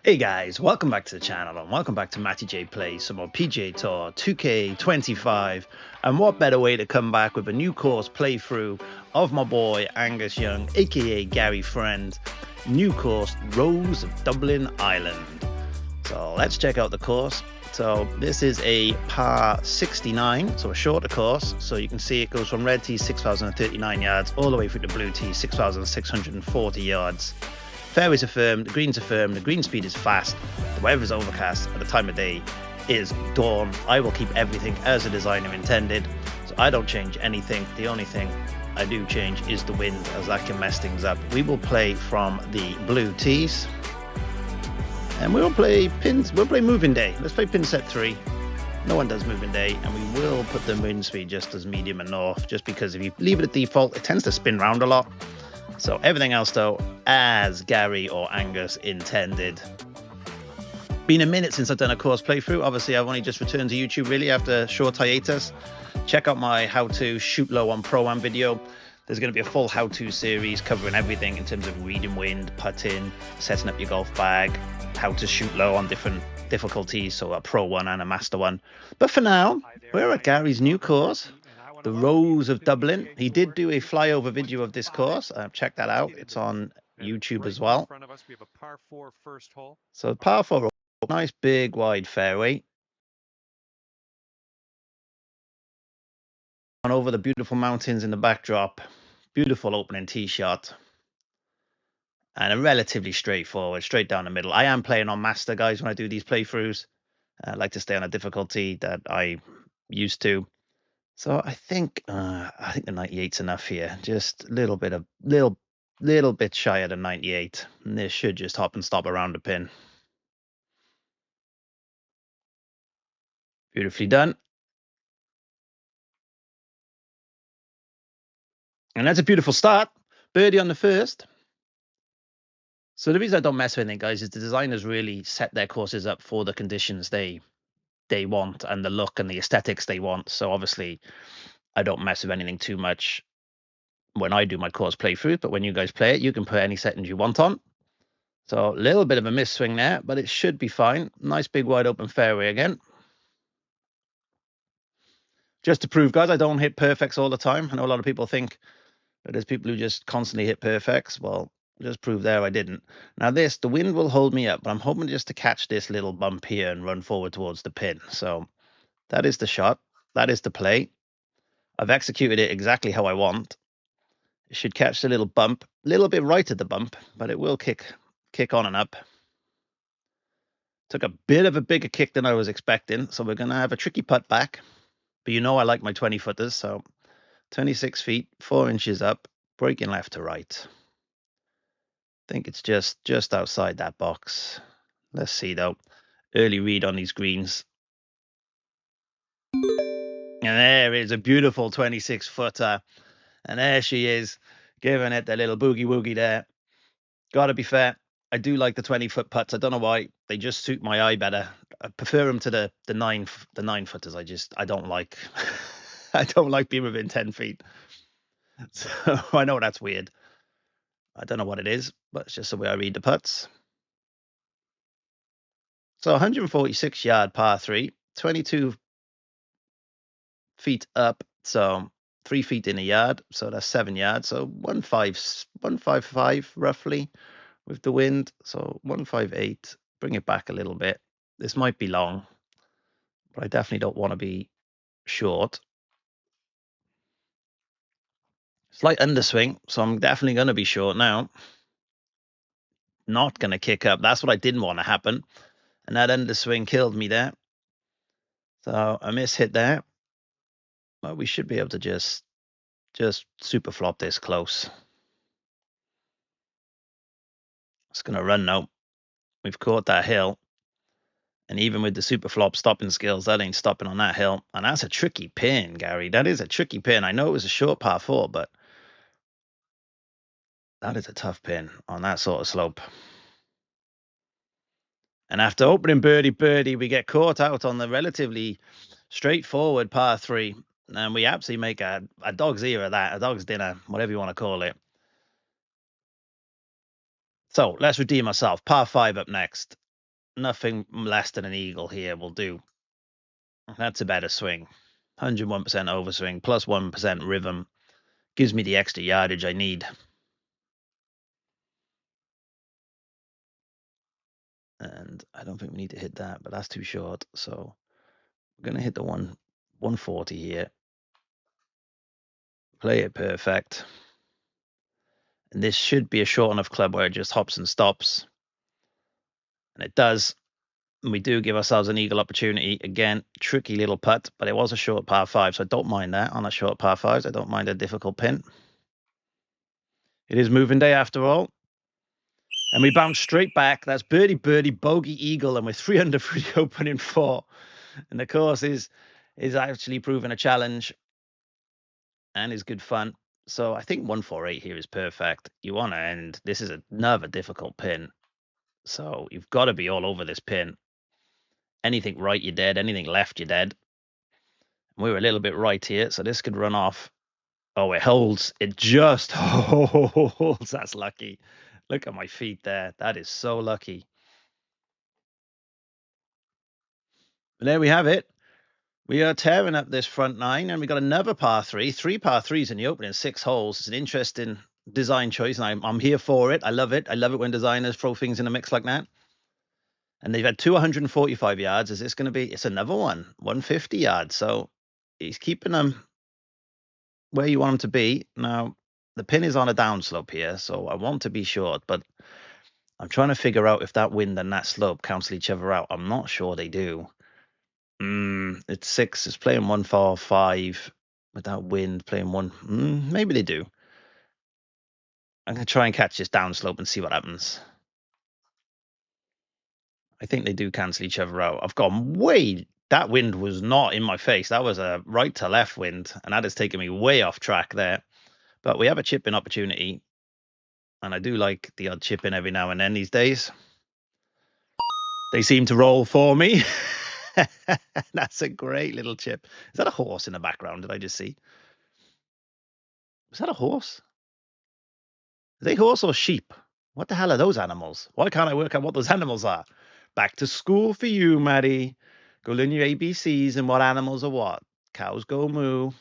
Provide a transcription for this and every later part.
Hey guys, welcome back to the channel and welcome back to Matty J Plays some more PGA Tour 2K25. And what better way to come back with a new course playthrough of my boy Angus Young, aka Gary Friend. New course, Rose of Dublin Island. So let's check out the course. So this is a par 69, so a shorter course. So you can see it goes from red tee 6,039 yards all the way through to blue tee 6,640 yards. Fairways are firm, the greens are firm, the green speed is fast, the weather is overcast, and the time of day is dawn. I will keep everything as the designer intended, so I don't change anything. The only thing I do change is the wind, as that can mess things up. We will play from the blue tees, and we'll play pins. We'll play moving day. Let's play pin set 3. No one does moving day, and we will put the wind speed just as medium and north, just because if you leave it at default, it tends to spin round a lot. So everything else though, as Gary or Angus intended. Been a minute since I've done a course playthrough. Obviously, I've only just returned to YouTube really after a short hiatus. Check out my how to shoot low on Pro-Am video. There's going to be a full how-to series covering everything in terms of reading wind, putting, setting up your golf bag, how to shoot low on different difficulties, so a Pro 1 and a Master 1. But for now, we're at Gary's new course, the Rose of Dublin. He did do a flyover video of this course. Check that out. It's on YouTube as well. So par 4, nice big wide fairway. On over the beautiful mountains in the backdrop. Beautiful opening tee shot. And a relatively straightforward, straight down the middle. I am playing on Master, guys, when I do these playthroughs. I like to stay on a difficulty that I used to. So I think the 98's enough here. Just a little bit shy of the 98. And this should just hop and stop around the pin. Beautifully done. And that's a beautiful start. Birdie on the first. So the reason I don't mess with anything, guys, is the designers really set their courses up for the conditions they want and the look and the aesthetics they want. So obviously I don't mess with anything too much when I do my course playthrough, but when you guys play it, you can put any settings you want on. So a little bit of a miss swing there, but it should be fine. Nice big wide open fairway again. Just to prove, guys, I don't hit perfects all the time. I know a lot of people think that there's people who just constantly hit perfects. Well, just prove there I didn't. Now this, the wind will hold me up, but I'm hoping just to catch this little bump here and run forward towards the pin. So that is the shot. That is the play. I've executed it exactly how I want. It should catch the little bump, a little bit right at the bump, but it will kick on and up. Took a bit of a bigger kick than I was expecting, so we're going to have a tricky putt back. But you know I like my 20-footers, so 26 feet, 4 inches up, breaking left to right. I think it's just outside that box. Let's see, though. Early read on these greens. And there is a beautiful 26-footer. And there she is, giving it the little boogie-woogie there. Got to be fair. I do like the 20-foot putts. I don't know why. They just suit my eye better. I prefer them to the 9-footers. I don't like I don't like being within 10 feet. So I know that's weird. I don't know what it is, but it's just the way I read the putts. So 146 yard par 3, 22 feet up, so 3 feet in a yard, so that's 7 yards. So 155 roughly with the wind. So 158. Bring it back a little bit. This might be long, but I definitely don't want to be short. Slight underswing, so I'm definitely going to be short now. Not going to kick up. That's what I didn't want to happen. And that underswing killed me there. So a miss hit there. But we should be able to just super flop this close. It's going to run now. We've caught that hill. And even with the super flop stopping skills, that ain't stopping on that hill. And that's a tricky pin, Gary. That is a tricky pin. I know it was a short par 4, but that is a tough pin on that sort of slope. And after opening birdie, we get caught out on the relatively straightforward par 3. And we absolutely make a dog's ear of that, a dog's dinner, whatever you want to call it. So let's redeem ourselves. Par 5 up next. Nothing less than an eagle here will do. That's a better swing. 101% overswing plus 1% rhythm gives me the extra yardage I need. And I don't think we need to hit that, but that's too short. So we're going to hit the 140 here. Play it perfect. And this should be a short enough club where it just hops and stops. And it does. And we do give ourselves an eagle opportunity. Again, tricky little putt, but it was a short par 5, so I don't mind that on a short par 5s. I don't mind a difficult pin. It is moving day after all. And we bounce straight back. That's birdie, birdie, bogey, eagle, and we're 3 under for the opening 4. And the course is actually proving a challenge and is good fun. So I think 148 here is perfect. You want to end. This is another difficult pin. So you've got to be all over this pin. Anything right, you're dead. Anything left, you're dead. And we're a little bit right here, so this could run off. Oh, it holds. It just holds. That's lucky. Look at my feet there. That is so lucky. But there we have it. We are tearing up this front 9, and we got another par 3. 3 par 3s in the opening 6 holes. It's an interesting design choice, and I'm here for it. I love it. I love it when designers throw things in a mix like that. And they've had 245 yards. Is this going to be? It's another one, 150 yards. So he's keeping them where you want them to be. Now, the pin is on a downslope here, so I want to be short, but I'm trying to figure out if that wind and that slope cancel each other out. I'm not sure they do. It's 6. It's playing 145 with that wind playing 1. Maybe they do. I'm going to try and catch this downslope and see what happens. I think they do cancel each other out. I've gone way. That wind was not in my face. That was a right to left wind, and that has taken me way off track there. But we have a chip in opportunity, and I do like the odd chip in every now and then these days. They seem to roll for me. That's a great little chip. Is that a horse in the background? Did I just see? Was that a horse? Are they horse or sheep? What the hell are those animals? Why can't I work out what those animals are? Back to school for you, Maddie. Go learn your ABCs and what animals are what. Cows go moo.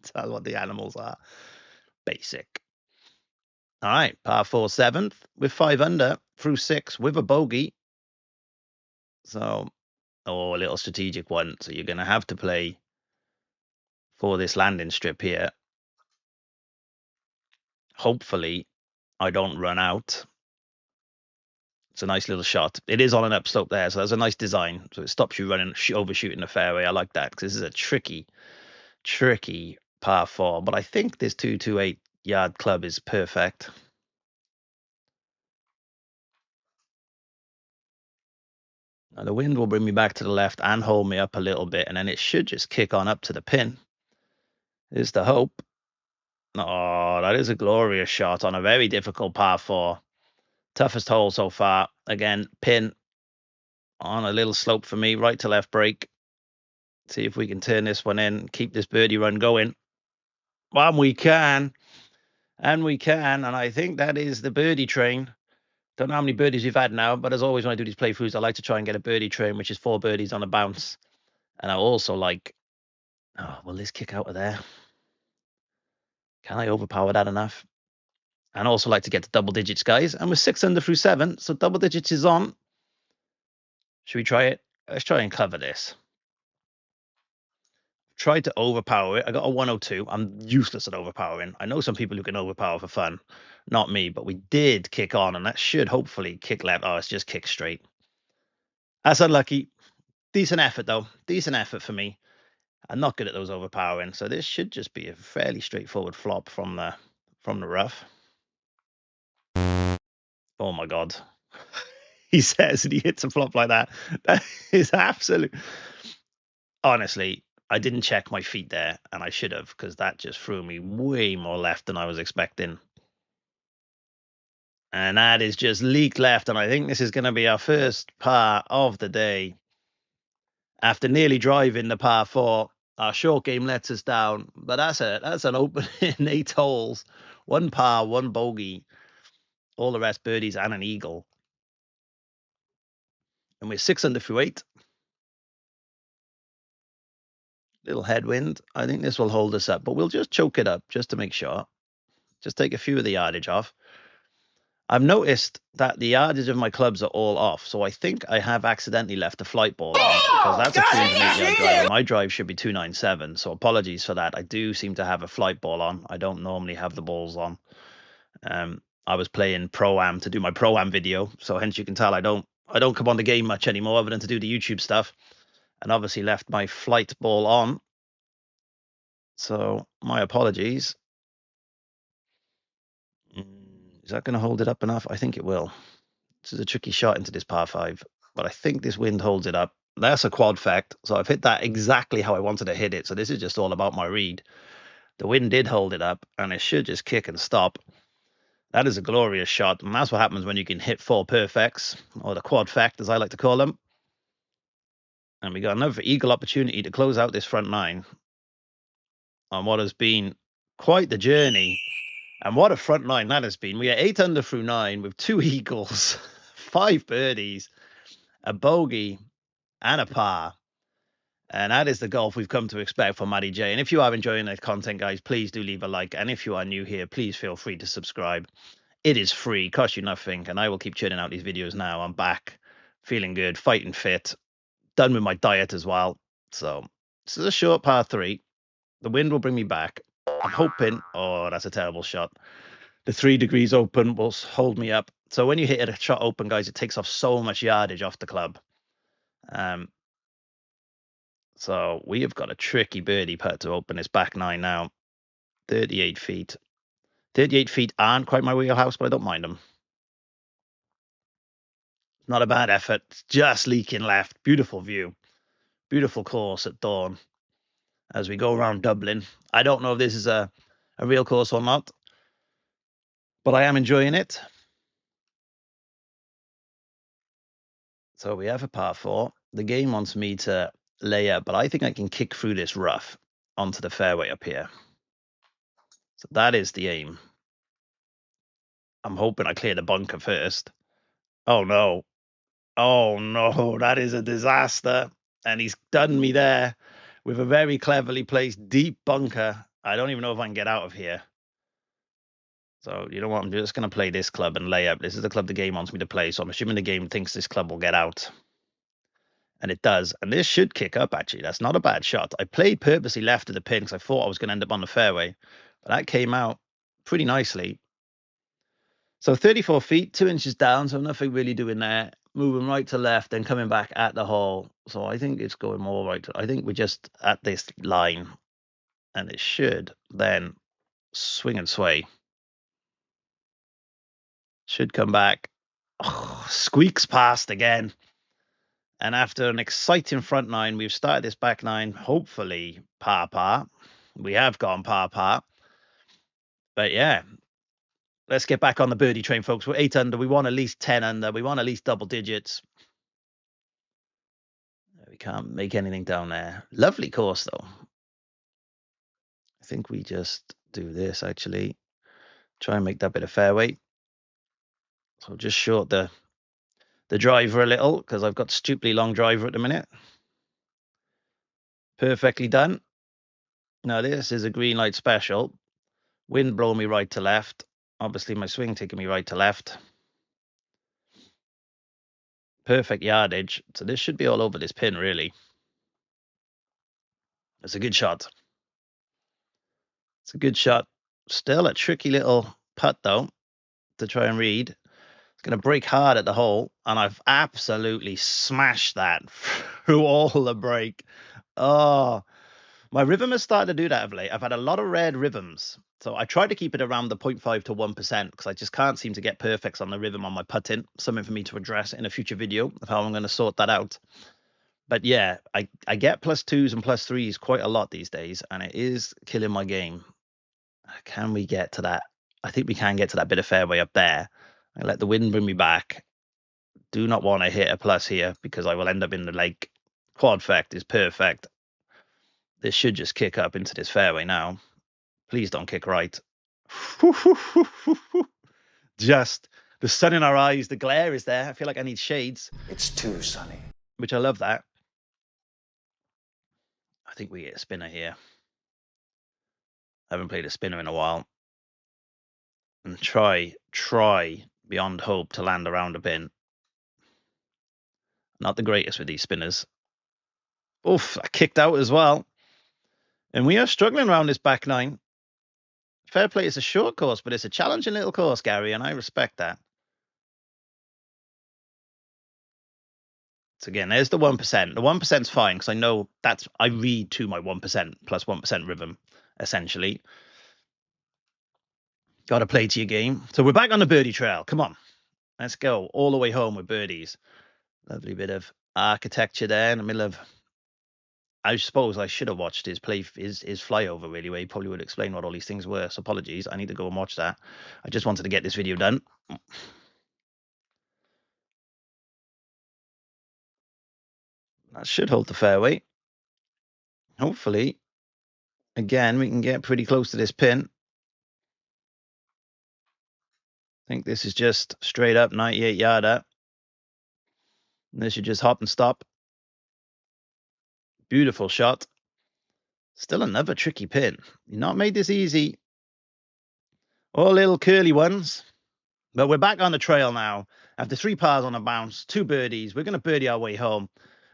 Tell what the animals are. Basic. All right, par 4 7th with 5 under through 6 with a bogey. So, a little strategic one. So you're going to have to play for this landing strip here. Hopefully, I don't run out. It's a nice little shot. It is on an upslope there, so that's a nice design. So it stops you running, overshooting the fairway. I like that because this is a tricky par 4. But I think this 228 yard club is perfect. Now the wind will bring me back to the left and hold me up a little bit, and then it should just kick on up to the pin. Is the hope. Oh, that is a glorious shot on a very difficult par 4. Toughest hole so far. Again, pin on a little slope for me, right to left break. See if we can turn this one in, keep this birdie run going. Well, we can. And we can. And I think that is the birdie train. Don't know how many birdies we've had now, but as always, when I do these playthroughs, I like to try and get a birdie train, which is 4 birdies on a bounce. And I also like, will this kick out of there? Can I overpower that enough? And also like to get to double digits, guys. And we're 6 under through 7, so double digits is on. Should we try it? Let's try and cover this. Tried to overpower it. I got a 102. I'm useless at overpowering. I know some people who can overpower for fun. Not me, but we did kick on, and that should hopefully kick left. Oh, it's just kick straight. That's unlucky. Decent effort, though. Decent effort for me. I'm not good at those overpowering, so this should just be a fairly straightforward flop from the rough. Oh my god. He says, and he hits a flop like that. That is absolute. Honestly, I didn't check my feet there, and I should have, because that just threw me way more left than I was expecting. And that is just leaked left, and I think this is going to be our first par of the day. After nearly driving the par 4, our short game lets us down, but that's an opening 8 holes, 1 par, 1 bogey, all the rest birdies and an eagle. And we're 6 under through 8. Little headwind. I think this will hold us up, but we'll just choke it up just to make sure. Just take a few of the yardage off. I've noticed that the yardage of my clubs are all off, so I think I have accidentally left the flight ball on, because that's a 308-yard drive, and my drive should be 297, so apologies for that. I do seem to have a flight ball on. I don't normally have the balls on. I was playing Pro-Am to do my Pro-Am video, so hence you can tell I don't come on the game much anymore other than to do the YouTube stuff, and obviously left my flight ball on. So my apologies. Is that going to hold it up enough? I think it will. This is a tricky shot into this par 5, but I think this wind holds it up. That's a quad fact, so I've hit that exactly how I wanted to hit it. So this is just all about my read. The wind did hold it up, and it should just kick and stop. That is a glorious shot, and that's what happens when you can hit 4 perfects, or the quad fact, as I like to call them. And we got another eagle opportunity to close out this front 9 on what has been quite the journey. And what a front 9 that has been. We are 8 under through 9 with 2 eagles, 5 birdies, a bogey, and a par. And that is the golf we've come to expect from Matty J. And if you are enjoying the content, guys, please do leave a like. And if you are new here, please feel free to subscribe. It is free, costs you nothing. And I will keep churning out these videos now. I'm back, feeling good, fighting fit, done with my diet as well. So this is a short par 3. The wind will bring me back. I'm hoping, oh, that's a terrible shot. The 3 degrees open will hold me up. So when you hit a shot open, guys, it takes off so much yardage off the club. So we have got a tricky birdie putt to open this back 9 now. 38 feet. 38 feet aren't quite my wheelhouse, but I don't mind them. Not a bad effort. Just leaking left. Beautiful view. Beautiful course at dawn as we go around Dublin. I don't know if this is a real course or not, but I am enjoying it. So we have a par 4. The game wants me to lay up, but I think I can kick through this rough onto the fairway up here. So that is the aim. I'm hoping I clear the bunker first. Oh no. Oh no, that is a disaster. And he's done me there with a very cleverly placed deep bunker. I don't even know if I can get out of here. So, you know what? I'm just going to play this club and lay up. This is the club the game wants me to play. So I'm assuming the game thinks this club will get out. And it does. And this should kick up, actually. That's not a bad shot. I played purposely left of the pin because I thought I was going to end up on the fairway. But that came out pretty nicely. So 34 feet, 2 inches down. So nothing really doing there. Moving right to left, then coming back at the hole. So I think it's going more right. I think we're just at this line. And it should then swing and sway. Should come back. Oh, squeaks past again. And after an exciting front 9, we've started this back 9, hopefully par. We have gone par. But yeah, let's get back on the birdie train, folks. We're 8 under. We want at least 10 under. We want at least double digits. We can't make anything down there. Lovely course, though. I think we just do this, actually. Try and make that bit of fairway. So just short the driver a little, because I've got stupidly long driver at the minute. Perfectly done. Now, this is a green light special. Wind blowing me right to left. Obviously, my swing taking me right to left. Perfect yardage. So this should be all over this pin, really. It's a good shot. It's a good shot. Still a tricky little putt, though, to try and read. It's going to break hard at the hole, and I've absolutely smashed that through all the break. Oh, my rhythm has started to do that of late. I've had a lot of red rhythms. So I try to keep it around the 0.5 to 1% because I just can't seem to get perfects on the rhythm on my putting. Something for me to address in a future video of how I'm going to sort that out. But yeah, I get +2s and +3s quite a lot these days, and it is killing my game. Can we get to that? I think we can get to that bit of fairway up there. I let the wind bring me back. Do not want to hit a plus here because I will end up in the lake. Quad fact is perfect. This should just kick up into this fairway now. Please don't kick right. Just The sun in our eyes, the glare is there. I feel like I need shades. It's too sunny. Which I love that. I think we get a spinner here. I haven't played a spinner in a while. And try beyond hope to land around a pin. Not the greatest with these spinners. Oof, I kicked out as well. And we are struggling around this back nine. Fair play, it's a short course, but it's a challenging little course, Gary, and I respect that. So again, there's the 1%. The 1%'s fine because I know I read to my 1% plus 1% rhythm, essentially. Got to play to your game. So we're back on the birdie trail. Come on. Let's go all the way home with birdies. Lovely bit of architecture there in the middle of. I suppose I should have watched his flyover really, where he probably would explain what all these things were. So apologies. I need to go and watch that. I just wanted to get this video done. That should hold the fairway. Hopefully, again, we can get pretty close to this pin. I think this is just straight up 98 yarder. And this should just hop and stop. Beautiful shot. Still another tricky pin. You've not made this easy. All little curly ones. But we're back on the trail now. After 3 pars on a bounce, 2 birdies. We're going to birdie our way home.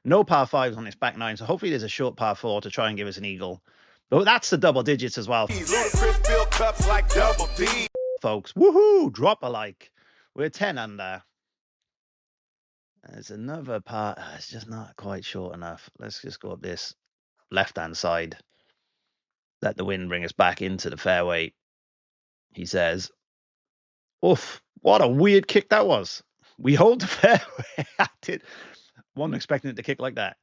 No par 5s on this back 9. So hopefully there's a short par 4 to try and give us an eagle. But that's the double digits as well. Cups like double D. Folks, woohoo! Drop a like. We're 10 under. There's another part. It's just not quite short enough. Let's just go up this left-hand side. Let the wind bring us back into the fairway, he says. Oof, what a weird kick that was. We hold the fairway. I wasn't expecting it to kick like that.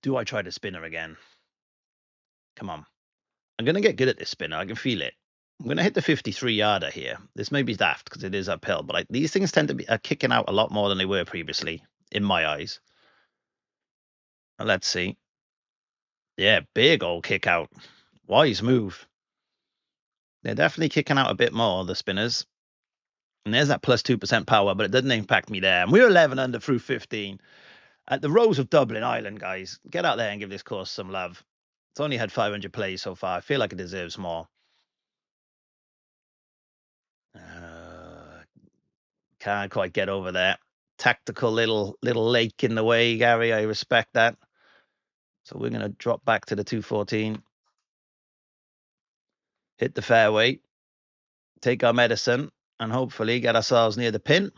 Do I try to spinner again? Come on. I'm going to get good at this spinner. I can feel it. I'm going to hit the 53-yarder here. This may be daft because it is uphill, but these things tend to be kicking out a lot more than they were previously, in my eyes. Let's see. Yeah, big old kick out. Wise move. They're definitely kicking out a bit more, the spinners. And there's that plus 2% power, but it doesn't impact me there. And we're 11 under through 15. At the Rose of Dublin, Ireland, guys. Get out there and give this course some love. It's only had 500 plays so far. I feel like it deserves more. Can't quite get over there. Tactical little lake in the way, Gary. I respect that. So we're going to drop back to the 214. Hit the fairway. Take our medicine. And hopefully get ourselves near the pin.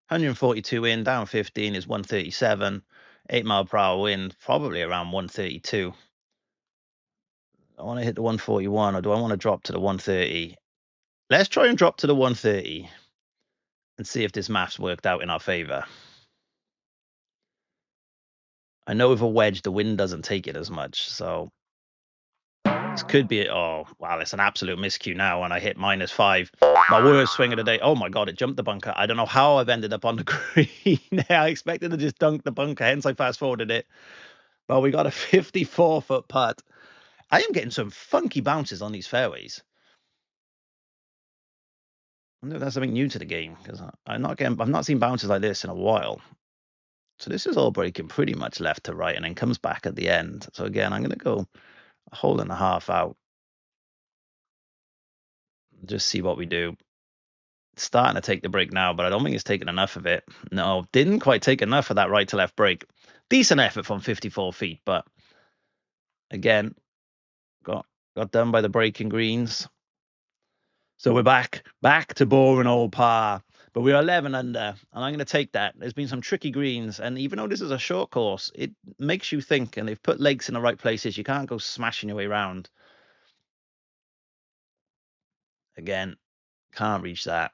142 in, down 15 is 137. 8 mile per hour wind, probably around 132. I want to hit the 141, or do I want to drop to the 130? Let's try and drop to the 130 and see if this math's worked out in our favor. I know with a wedge, the wind doesn't take it as much, so this could be, oh, wow, it's an absolute miscue now, and I hit -5. My worst swing of the day. Oh, my God, it jumped the bunker. I don't know how I've ended up on the green. I expected to just dunk the bunker, hence I fast-forwarded it. But we got a 54-foot putt. I am getting some funky bounces on these fairways. I wonder if that's something new to the game, because I've not seen bounces like this in a while. So this is all breaking pretty much left to right and then comes back at the end. So again, I'm going to go a hole and a half out. Just see what we do. It's starting to take the break now, but I don't think it's taken enough of it. No, didn't quite take enough of that right to left break. Decent effort from 54 feet, but again, got done by the breaking greens. So we're back to boring old par. But we're 11 under, and I'm going to take that. There's been some tricky greens, and even though this is a short course, it makes you think, and they've put lakes in the right places. You can't go smashing your way around. Again, can't reach that.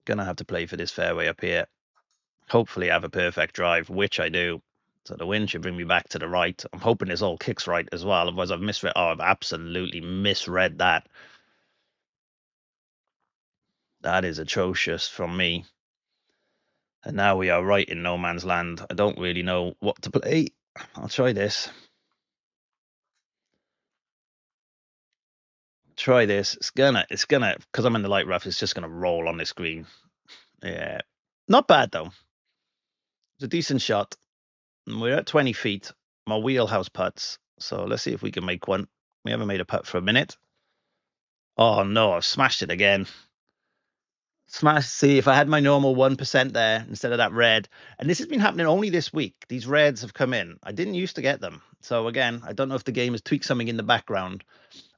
Gonna have to play for this fairway up here. Hopefully have a perfect drive, which I do. So the wind should bring me back to the right. I'm hoping this all kicks right as well. Otherwise I've misread. Oh, I've absolutely misread that. That is atrocious from me. And now we are right in no man's land. I don't really know what to play. I'll try this. try this. It's gonna, because I'm in the light rough, it's just gonna roll on this green. Yeah. Not bad, though. It's a decent shot. We're at 20 feet. My wheelhouse putts. So let's see if we can make one. We haven't made a putt for a minute. Oh, no, I've smashed it again. Smash. See, if I had my normal 1% there instead of that red, and this has been happening only this week. These reds have come in. I didn't used to get them. So again, I don't know if the game has tweaked something in the background,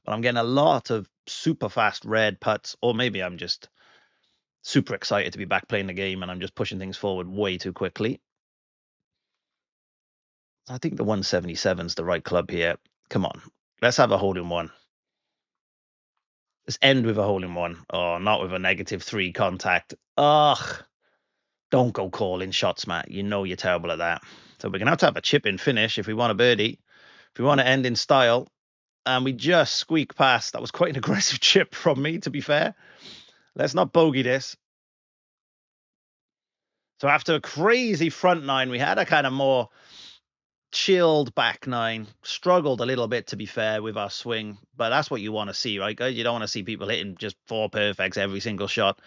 but I'm getting a lot of super fast red putts, or maybe I'm just super excited to be back playing the game and I'm just pushing things forward way too quickly. I think the 177 is the right club here. Come on, let's have a hole in one. Let's end with a hole in one. Oh, not with a -3 contact. Ugh. Don't go calling shots, Matt. You know you're terrible at that. So we're going to have a chip in finish if we want a birdie. If we want to end in style. And we just squeak past. That was quite an aggressive chip from me, to be fair. Let's not bogey this. So after a crazy front nine, we had a kind of more chilled back nine. Struggled a little bit, to be fair, with our swing. But that's what you want to see, right, guys? You don't want to see people hitting just 4 perfects every single shot.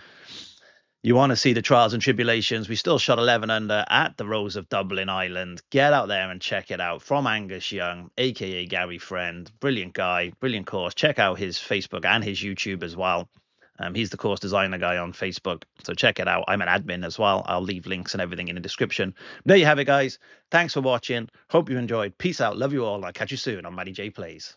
You want to see the trials and tribulations. We still shot 11 under at the Rose of Dublin Island. Get out there and check it out. From Angus Young, a.k.a. Gary Friend. Brilliant guy, brilliant course. Check out his Facebook and his YouTube as well. He's the course designer guy on Facebook. So check it out. I'm an admin as well. I'll leave links and everything in the description. There you have it, guys. Thanks for watching. Hope you enjoyed. Peace out. Love you all. I'll catch you soon on Matty J Plays.